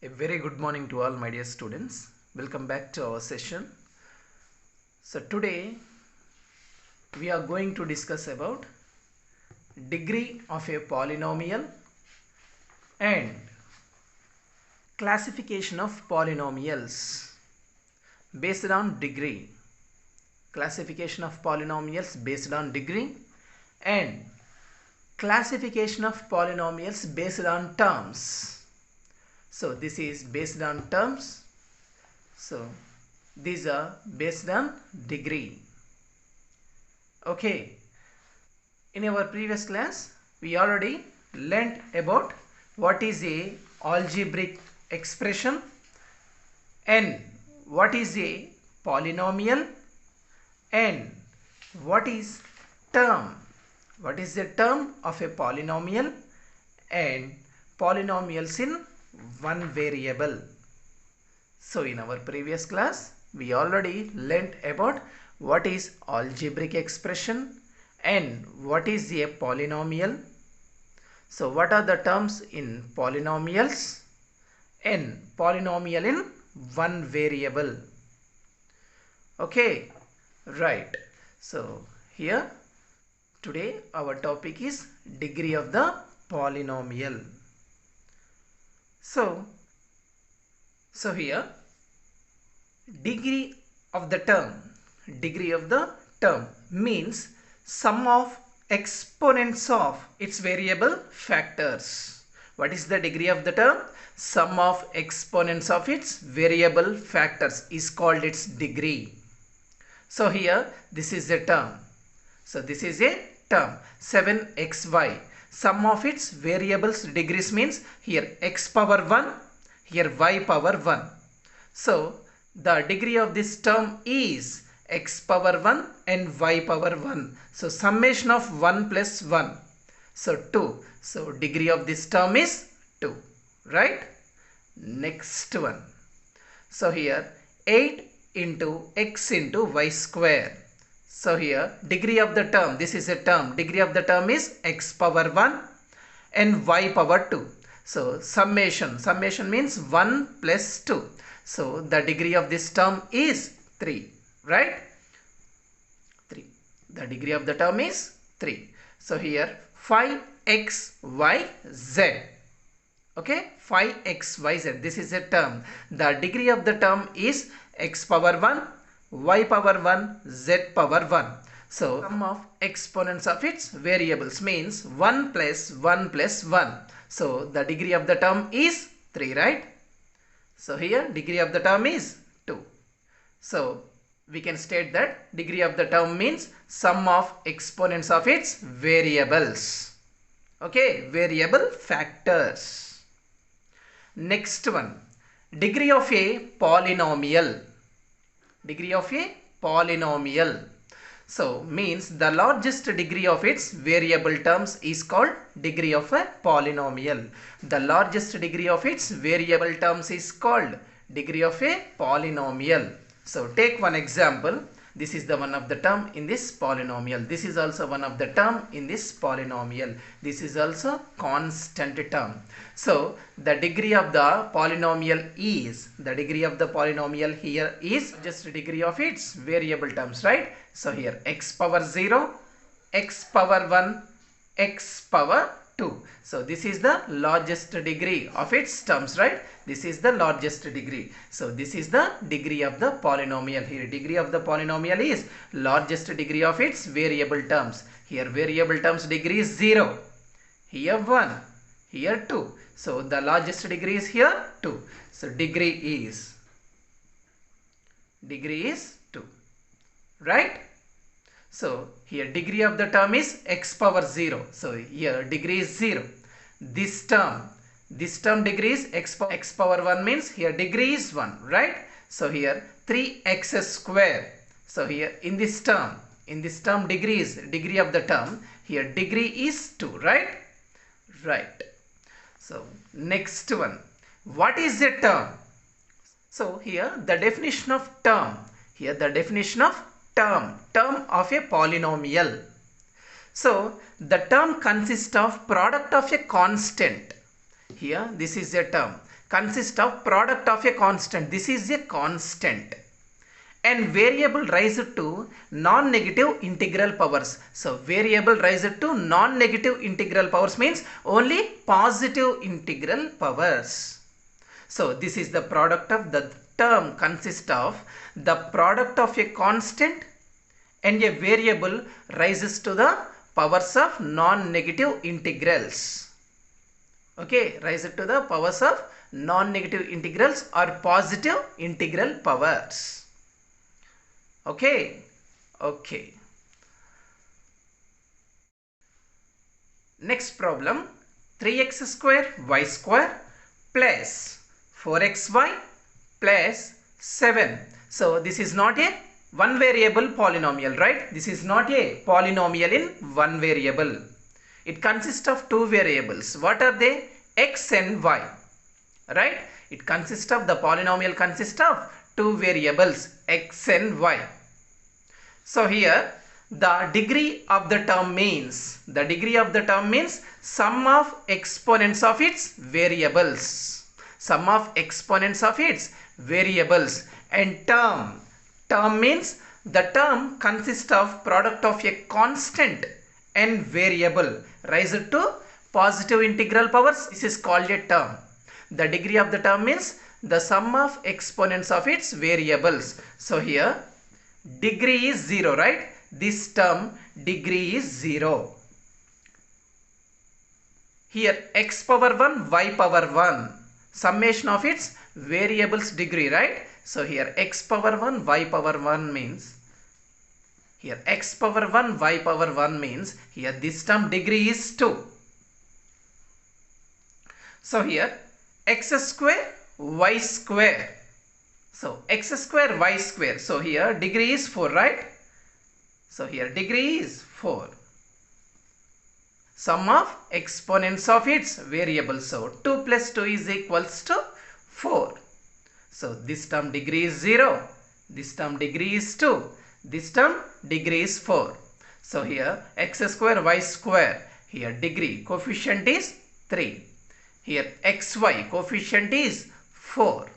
A very good morning to all my dear students. Welcome back to our session. So today we are going to discuss about degree of a polynomial and classification of polynomials based on degree. Classification of polynomials based on degree and classification of polynomials based on terms. So this is based on terms. So these are based on degree. Okay. In our previous class, we already learnt about what is a algebraic expression and what is a polynomial and what is term. What is the term of a polynomial and polynomials in one variable. So in our previous class, we already learnt about what is algebraic expression and what is a polynomial. So what are the terms in polynomials and polynomial in one variable. Okay, right. So here today our topic is degree of the polynomial. So here degree of the term means sum of exponents of its variable factors. What is the degree of the term? Sum of exponents of its variable factors is called its degree. So here this is a term. So this is a term 7xy. Sum of its variables degrees means here x power 1, here y power 1. So the degree of this term is x power 1 and y power 1. So summation of 1 plus 1. So 2. So degree of this term is 2. Right? Next one. So here 8 into x into y square. So here degree of the term, this is a term, degree of the term is x power 1 and y power 2. So summation means 1 plus 2. So the degree of this term is 3, right? 3. The degree of the term is 3. So here 5xyz. Okay, 5xyz. This is a term. The degree of the term is x power 1, y power 1, z power 1. So sum of exponents of its variables means 1 plus 1 plus 1. So the degree of the term is 3, right? So here degree of the term is 2. So we can state that degree of the term means sum of exponents of its variables. Okay, variable factors. Next one, degree of a polynomial. Degree of a polynomial. So means the largest degree of its variable terms is called degree of a polynomial. The largest degree of its variable terms is called degree of a polynomial. So take one example. This is the one of the term in this polynomial. This is also one of the term in this polynomial. This is also constant term. So the degree of the polynomial is, the degree of the polynomial here is just degree of its variable terms, right? So here x power 0, x power 1, x power 2. So this is the largest degree of its terms, right? This is the largest degree. So this is the degree of the polynomial. Here degree of the polynomial is largest degree of its variable terms. Here variable terms degree is 0. Here 1. Here 2. So the largest degree is here 2. So degree is 2. Right? So here degree of the term is x power 0. So here degree is 0. This term degree is x power 1 means here degree is 1, right? So here 3x square. So here in this term degree is degree of the term. Here degree is 2, right? Right. So next one. What is a term? So here the definition of term. Here the definition of term of a polynomial. So the term consists of product of a constant. Here this is a term consists of product of a constant. This is a constant. And variable raised to non-negative integral powers. So variable raised to non-negative integral powers means only positive integral powers. So this is the product of the term consists of the product of a constant and a variable rises to the powers of non-negative integrals. Okay, rises to the powers of non-negative integrals or positive integral powers. Okay. Next problem, 3x square y square plus 4xy plus 7. So this is not a one variable polynomial, right? This is not a polynomial in one variable. It consists of two variables. What are they? X and y, right? It consists of, the polynomial consists of two variables x and y. So here the degree of the term means sum of exponents of its variables. And term means the term consists of product of a constant and variable raised to positive integral powers. This is called a term. The degree of the term means the sum of exponents of its variables. So here degree is 0, right? This term degree is 0. Here x power 1, y power 1, summation of its variables degree, right? So here x power 1, y power 1 means, here x power 1, y power 1 means, here this term degree is 2. So here x square y square. So x square y square. So here degree is 4, right? So here degree is 4. Sum of exponents of its variables. So 2 plus 2 is equals to 4. So this term degree is 0. This term degree is 2. This term degree is 4. So here x square y square. Here degree coefficient is 3. Here xy coefficient is 4.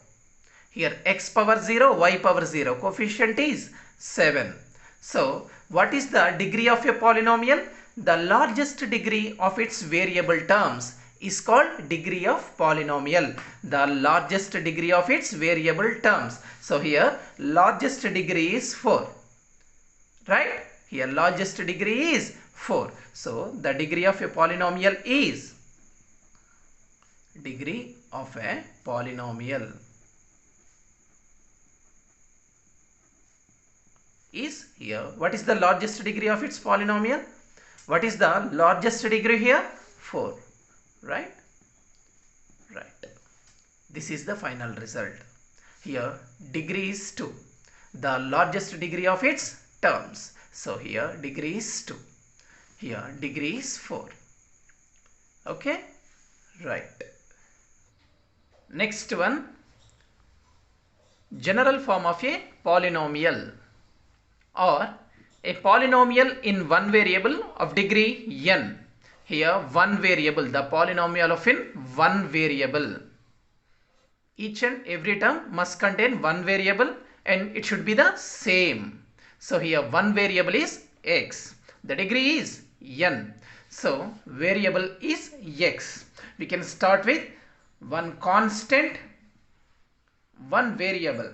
Here x power 0, y power 0 coefficient is 7. So what is the degree of a polynomial? The largest degree of its variable terms is called degree of polynomial. The largest degree of its variable terms. So here largest degree is 4. Right? Here largest degree is 4. So the degree of a polynomial is degree of a polynomial is here. What is the largest degree of its polynomial? What is the largest degree here? 4. Right? This is the final result. Here degree is 2. The largest degree of its terms. So here degree is 2. Here degree is 4. Okay? Right. Next one. General form of a polynomial, or a polynomial in one variable of degree n. Here one variable, the polynomial of in one variable. Each and every term must contain one variable and it should be the same. So here one variable is x. The degree is n. So variable is x. We can start with one constant, one variable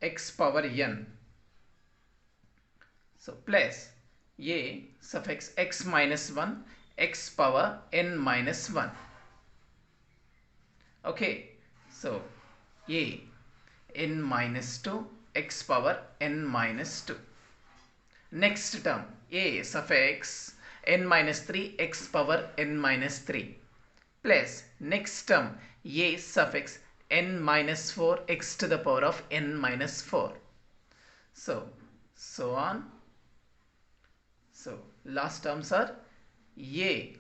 x power n. So plus a suffix x minus 1 x power n minus 1. Okay, so a n minus 2 x power n minus 2. Next term a suffix n minus 3 x power n minus 3 plus next term a suffix n minus 4 x to the power of n minus 4. So on. So last terms are a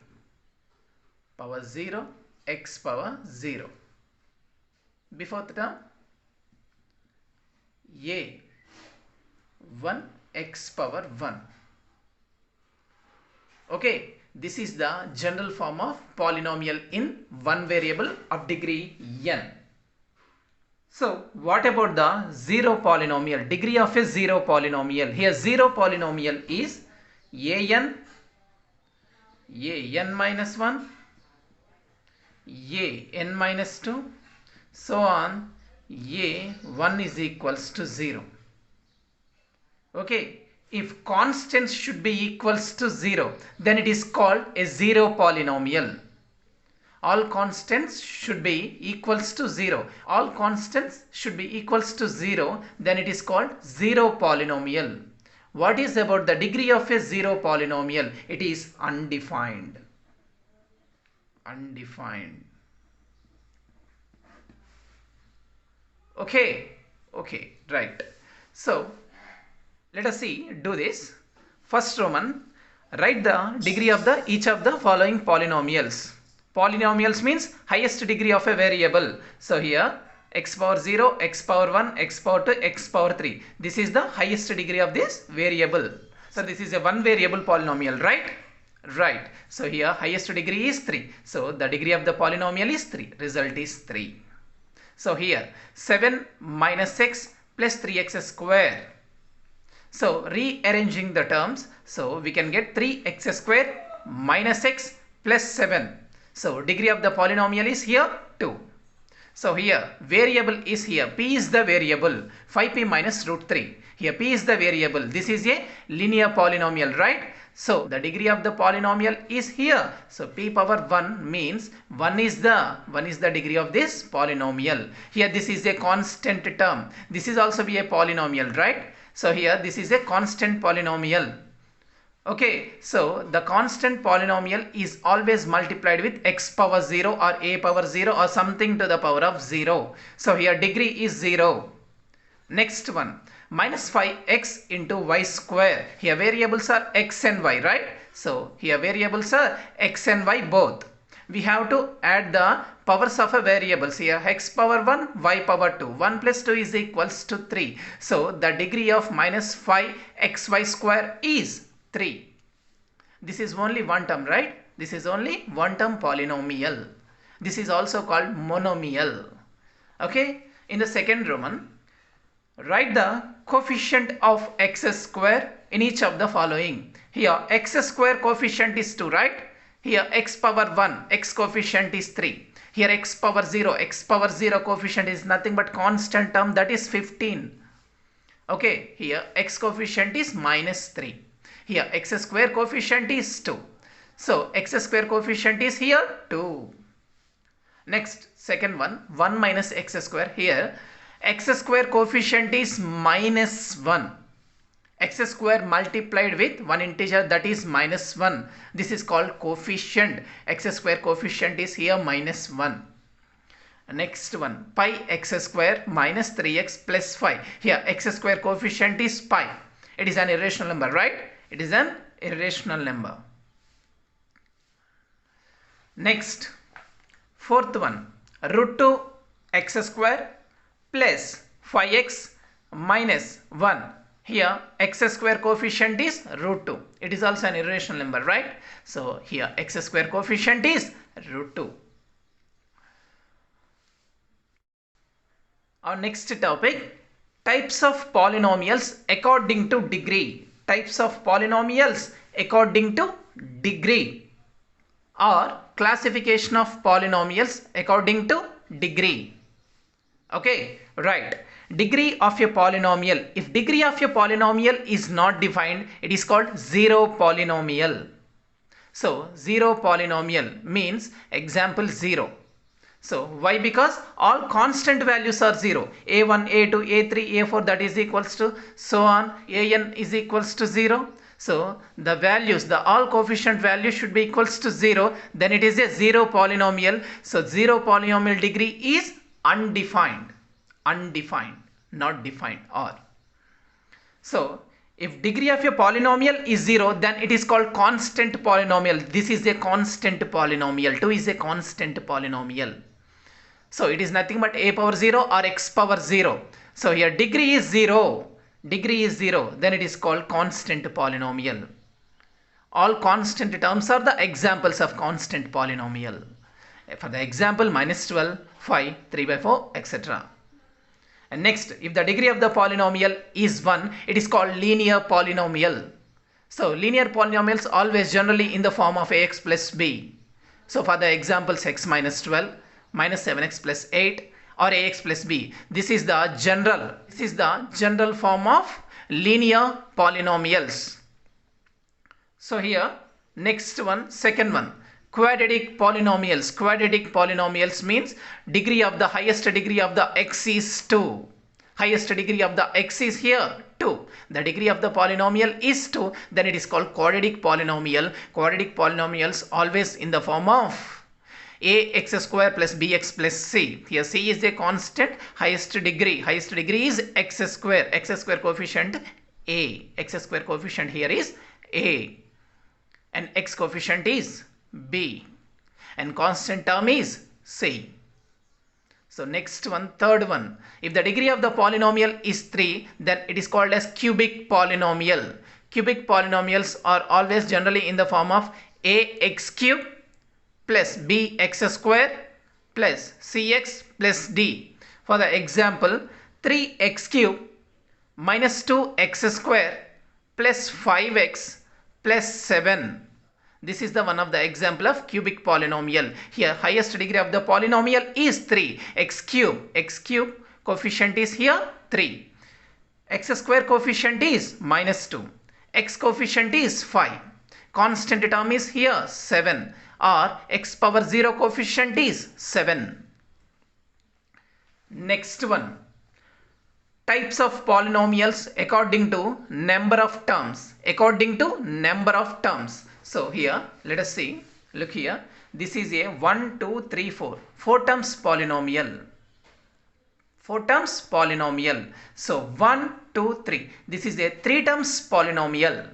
power 0 x power 0. Before the term a 1 x power 1. Okay, this is the general form of polynomial in one variable of degree n. So what about the zero polynomial? Degree of a zero polynomial. Here zero polynomial is an minus 1, an minus 2, so on, a1 is equals to 0. Okay, if constants should be equals to 0, then it is called a zero polynomial. All constants should be equals to 0. All constants should be equals to 0, then it is called zero polynomial. What is about the degree of a zero polynomial? It is undefined. Undefined. Okay, right. So let us do this. First Roman, write the degree of each of the following polynomials. Polynomials means highest degree of a variable. So here x power 0, x power 1, x power 2, x power 3. This is the highest degree of this variable. So this is a one variable polynomial, right? Right. So here highest degree is 3. So the degree of the polynomial is 3. Result is 3. So here 7 minus x plus 3x square. So rearranging the terms, so we can get 3x square minus x plus 7. So degree of the polynomial is here 2. So here variable is here, p is the variable, 5p minus root 3. Here p is the variable. This is a linear polynomial, right? So the degree of the polynomial is here. So p power 1 means 1 is the degree of this polynomial. Here this is a constant term. This is also be a polynomial, right? So here this is a constant polynomial. Okay, so the constant polynomial is always multiplied with x power 0 or a power 0 or something to the power of 0. So here degree is 0. Next one, minus 5x into y square. Here variables are x and y, right? So here variables are x and y both. We have to add the powers of a variables here, x power 1, y power 2. 1 plus 2 is equals to 3. So the degree of minus 5xy square is 3. This is only one term, right? This is only one term polynomial. This is also called monomial. Okay, in the second Roman, write the coefficient of x square in each of the following. Here x square coefficient is 2, right? Here x power 1, x coefficient is 3. Here x power 0 coefficient is nothing but constant term, that is 15. Okay, here x coefficient is minus 3. Here x square coefficient is 2. So x square coefficient is here 2. Next, second one, 1 minus x square. Here x square coefficient is minus 1. X square multiplied with one integer, that is minus 1. This is called coefficient. X square coefficient is here minus 1. Next one, pi x square minus 3x plus 5. Here x square coefficient is pi. It is an irrational number, right? It is an irrational number. Next, fourth one, root 2 x square plus 5x minus 1. Here x square coefficient is root 2. It is also an irrational number, right? So here x square coefficient is root 2. Our next topic, types of polynomials according to degree. Types of polynomials according to degree, or classification of polynomials according to degree. Okay, right. Degree of a polynomial. If degree of a polynomial is not defined, it is called zero polynomial. So zero polynomial means example 0. So why? Because all constant values are 0. a1, a2, a3, a4, that is equals to so on. an is equals to 0. So the values, the all coefficient values should be equals to 0. Then it is a zero polynomial. So zero polynomial degree is undefined. Undefined, not defined, or. So if degree of a polynomial is 0, then it is called constant polynomial. This is a constant polynomial. 2 is a constant polynomial. So it is nothing but a power 0 or x power 0. So here degree is 0. Degree is 0. Then it is called constant polynomial. All constant terms are the examples of constant polynomial. For the example, minus 12, 5, 3 by 4, etc. And next, if the degree of the polynomial is 1, it is called linear polynomial. So linear polynomials always generally in the form of ax plus b. So for the examples x minus 12, minus 7x plus 8 or ax plus b, this is the general form of linear polynomials. So here next one, second one, quadratic polynomials. Quadratic polynomials means degree of the highest degree of the x is 2. Highest degree of the x is here 2. The degree of the polynomial is 2, then it is called quadratic polynomial. Quadratic polynomials always in the form of ax square plus bx plus c. Here c is a constant. Highest degree is x square coefficient a. X square coefficient here is a, and x coefficient is b, and constant term is c. So next one, third one, if the degree of the polynomial is 3, then it is called as cubic polynomial. Cubic polynomials are always generally in the form of ax cube plus bx square plus cx plus d. For the example, 3x cube minus 2x square plus 5x plus 7. This is the one of the example of cubic polynomial. Here highest degree of the polynomial is 3. X cube coefficient is here 3. X square coefficient is minus 2. X coefficient is 5. Constant term is here 7, or x power 0 coefficient is 7. Next one, types of polynomials according to number of terms. So here let us see, look here, this is a 1, 2, 3, 4 terms polynomial. 4 terms polynomial. So 1, 2, 3, this is a 3 terms polynomial.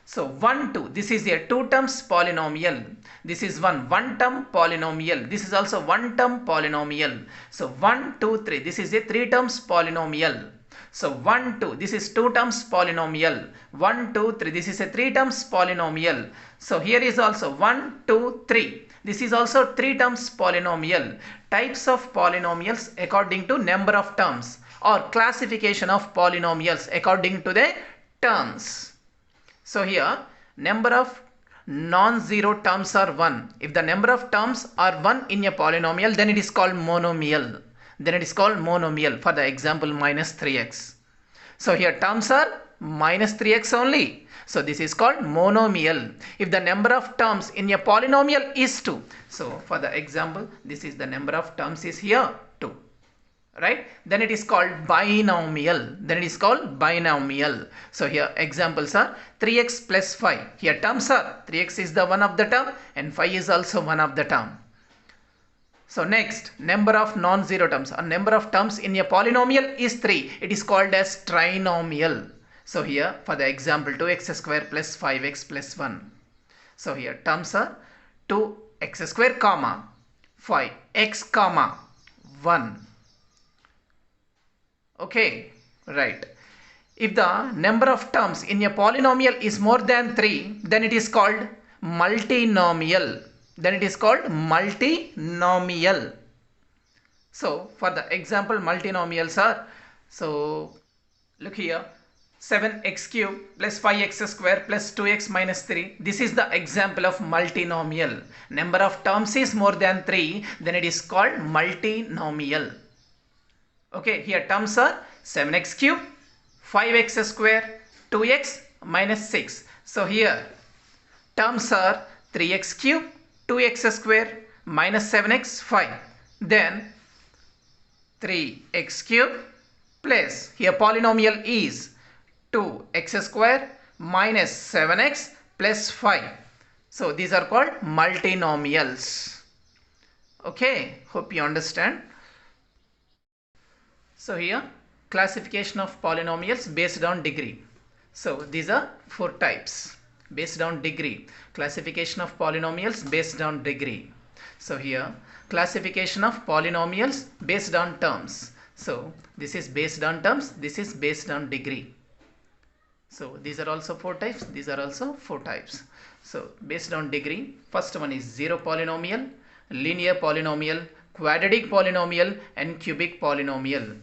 So 1, 2, this is a 2 terms polynomial. This is one term polynomial. This is also 1 term polynomial. So 1, 2, 3, this is a 3 terms polynomial. So 1, 2, this is 2 terms polynomial. 1, 2, 3, this is a 3 terms polynomial. So here is also 1, 2, 3. This is also 3 terms polynomial. Types of polynomials according to number of terms, or classification of polynomials according to the terms. So here number of non-zero terms are 1. If the number of terms are 1 in a polynomial, then it is called monomial. For the example minus 3x. So here terms are minus 3x only. So this is called monomial. If the number of terms in a polynomial is 2. So for the example, this is the number of terms is here 2. Right? Then it is called binomial. So here examples are 3x plus 5. Here terms are 3x is the one of the term and 5 is also one of the term. So next, number of non-zero terms, or number of terms in a polynomial is 3. It is called as trinomial. So here for the example 2x square plus 5x plus 1. So here terms are 2x square comma 5x comma 1. Okay, right. If the number of terms in a polynomial is more than 3, then it is called multinomial. So for the example multinomials are, so look here, 7x cube plus 5x square plus 2x minus 3. This is the example of multinomial. Number of terms is more than 3, then it is called multinomial. Okay, here terms are 7x cube, 5x square, 2x minus 6. So here terms are 3x cube, 2x square minus 7x 5. Then 3x cube plus, here polynomial is 2x square minus 7x plus 5. So these are called multinomials. Okay, hope you understand. So here classification of polynomials based on degree. So these are 4 types based on degree. Classification of polynomials based on degree. So here classification of polynomials based on terms. So this is based on terms, this is based on degree. So these are also 4 types, these are also 4 types. So based on degree, first one is zero polynomial, linear polynomial, quadratic polynomial and cubic polynomial.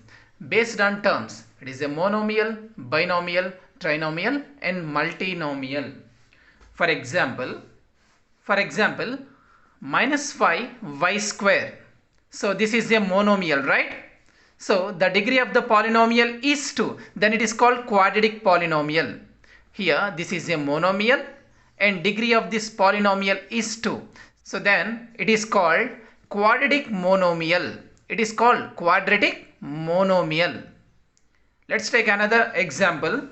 based on terms. It is a monomial, binomial, trinomial and multinomial. For example, minus 5y square. So this is a monomial, right? So the degree of the polynomial is 2. Then it is called quadratic polynomial. Here this is a monomial and degree of this polynomial is 2. So then it is called quadratic monomial. It is called quadratic monomial. Let's take another example.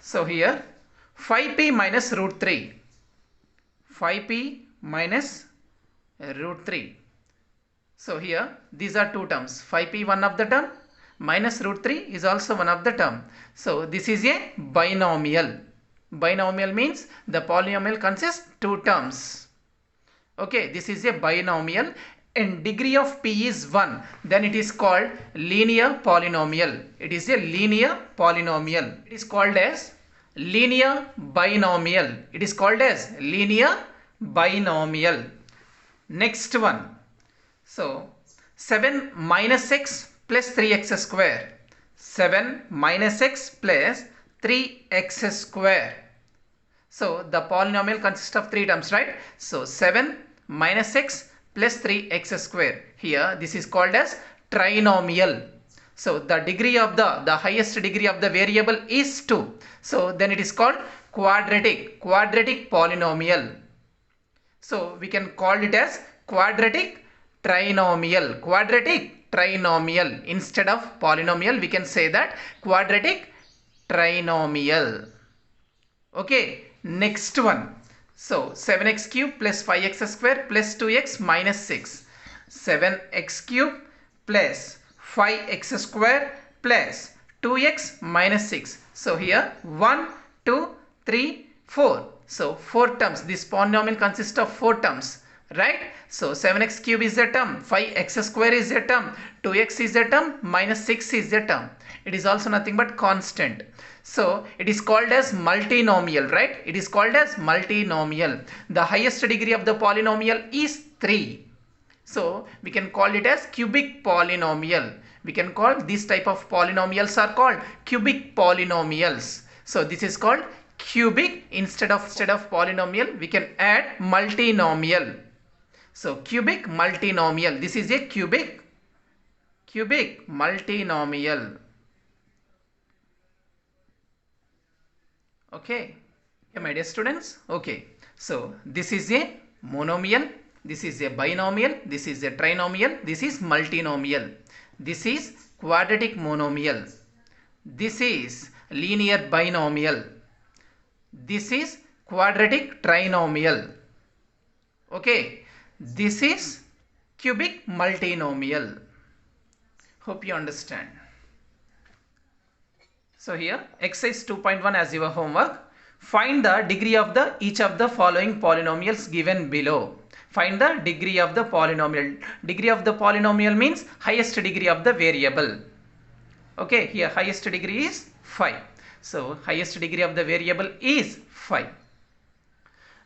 So here 5p minus root 3. 5p minus root 3. So here these are two terms. 5p one of the term, minus root 3 is also one of the term. So this is a binomial. Binomial means the polynomial consists two terms. Okay, this is a binomial and degree of p is 1. Then it is called linear polynomial. It is a linear polynomial. It is called as linear binomial. It is called as linear binomial. Next one. So 7 minus x plus 3x square. 7 minus x plus 3x square. So the polynomial consists of three terms, right? So 7 minus x plus 3x square. Here this is called as trinomial. So the degree of the highest degree of the variable is 2. So then it is called quadratic polynomial. So we can call it as quadratic trinomial. Quadratic trinomial. Instead of polynomial, we can say that quadratic trinomial. Okay, next one. So 7x cube plus 5x square plus 2x minus 6. 7x cube plus 5x square plus 2x minus 6. So here 1, 2, 3, 4. So 4 terms. This polynomial consists of 4 terms, right? So 7x cube is a term, 5x square is a term, 2x is a term, minus 6 is a term. It is also nothing but constant. So it is called as multinomial, right? It is called as multinomial. The highest degree of the polynomial is 3. So we can call it as cubic polynomial. We can call this type of polynomials are called cubic polynomials. So this is called cubic. Instead of polynomial, we can add multinomial. So cubic multinomial. This is a cubic multinomial. Okay, my dear students. Okay, so this is a monomial, this is a binomial, this is a trinomial, this is multinomial, this is quadratic monomial, this is linear binomial, this is quadratic trinomial. Okay, this is cubic multinomial. Hope you understand. So here exercise 2.1 as your homework. Find the degree of each of the following polynomials given below. Find the degree of the polynomial. Degree of the polynomial means highest degree of the variable. Okay, here highest degree is 5. So highest degree of the variable is 5.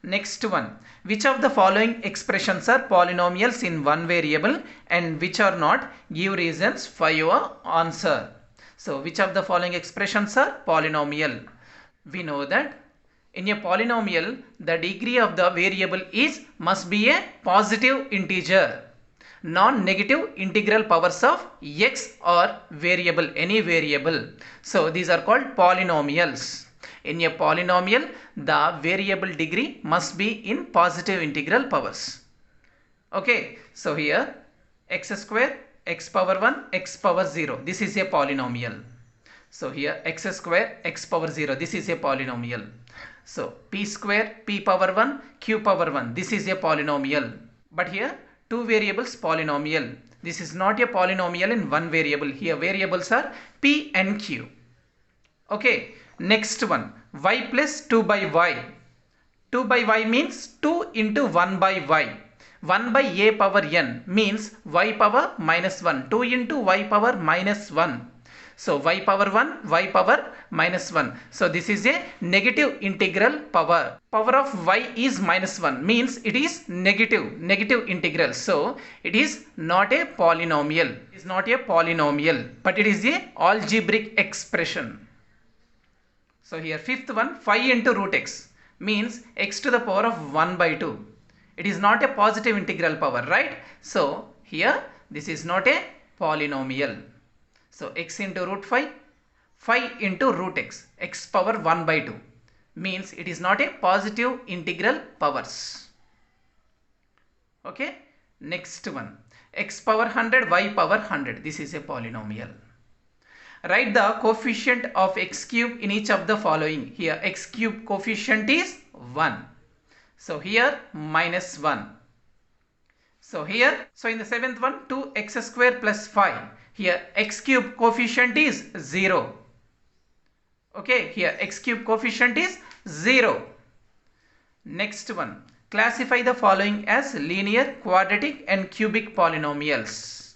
Next one. Which of the following expressions are polynomials in one variable and which are not? Give reasons for your answer. So which of the following expressions are polynomial? We know that in a polynomial, the degree of the variable must be a positive integer. Non-negative integral powers of x or variable, any variable. So these are called polynomials. In a polynomial, the variable degree must be in positive integral powers. Okay, so here x square, x power 1, x power 0. This is a polynomial. So here x square, x power 0. This is a polynomial. So p square, p power 1, q power 1. This is a polynomial. But here two variables polynomial. This is not a polynomial in one variable. Here variables are p and q. Okay, next one. Y plus 2 by y. 2 by y means 2 into 1 by y. 1 by a power n means y power minus 1. 2 into y power minus 1. So y power 1, y power minus 1. So this is a negative integral power. Power of y is minus 1 means it is negative integral. So it is not a polynomial. It is not a polynomial, but it is a algebraic expression. So here fifth one, 5 into root x means x to the power of 1 by 2. It is not a positive integral power, right? So here this is not a polynomial. So x into root 5, 5 into root x, x power 1 by 2 means it is not a positive integral powers. Okay, next one, x power 100, y power 100. This is a polynomial. Write the coefficient of x cube in each of the following. Here x cube coefficient is 1. So here minus 1. So here, so in the seventh one, 2x square plus 5. Here x cube coefficient is 0. Okay, here x cube coefficient is 0. Next one, classify the following as linear, quadratic and cubic polynomials.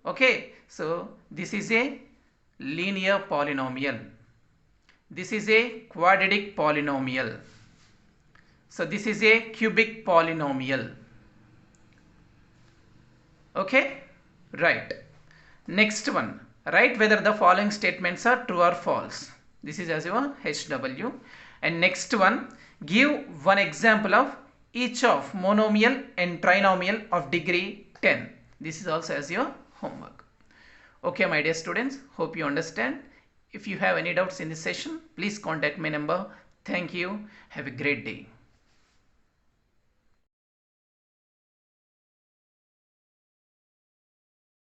Okay, so this is a linear polynomial. This is a quadratic polynomial. So this is a cubic polynomial. Okay, right. Next one, write whether the following statements are true or false. This is as your HW. And next one, give one example of each of monomial and trinomial of degree 10. This is also as your homework. Okay, my dear students, hope you understand. If you have any doubts in this session, please contact my number. Thank you. Have a great day.